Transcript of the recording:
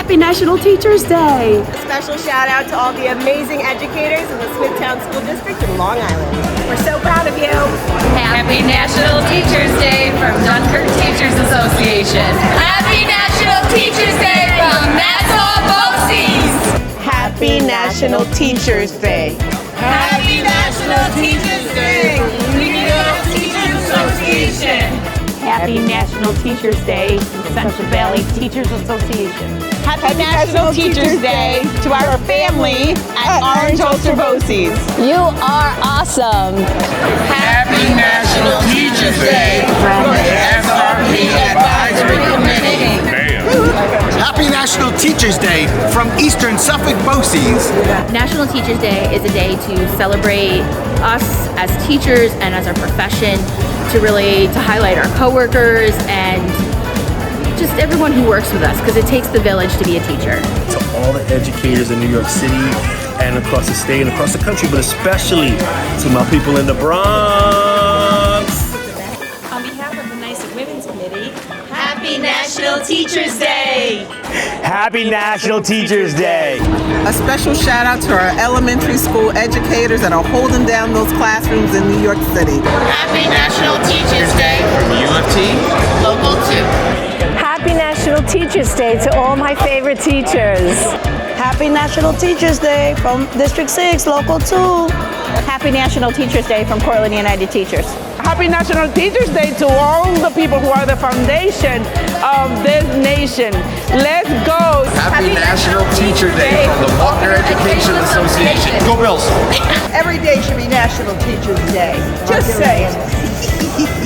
Happy National Teachers Day. A special shout out to all the amazing educators in the Smithtown School District in Long Island. We're so proud of you. Happy National Teachers Day from Dunkirk Teachers Association. Happy National Teachers Day from Nassau BOCES. Happy National Teachers Day. Happy National Teachers Day from New York Teachers Association. Happy National Teachers Day from Central Valley Teachers Association. Happy National Teachers Day to our family at Orange Ulster BOCES. You are awesome. Happy National Teachers Day from the SRP Advisory Committee. Happy National Teachers Day from Eastern Suffolk BOCES. National Teachers Day is a day to celebrate us as teachers and as our profession, to highlight our coworkers and just everyone who works with us, because it takes the village to be a teacher. To all the educators in New York City and across the state and across the country, but especially to my people in the Bronx. On behalf of the NYSUT Women's Committee, Happy National Teachers Day. Happy National Teachers Day. A special shout out to our elementary school educators that are holding down those classrooms in New York City. Happy National Teachers Day from U of T, Local 2. Happy National Teachers Day to all my favorite teachers. Happy National Teachers Day from District 6, Local 2. Happy National Teachers Day from Portland United Teachers. Happy National Teachers Day to all the people who are the foundation of this nation. Let's go. Happy National Teacher Day from the Faulkner Education Association. Go Bills. Every day should be National Teachers Day. Just say it.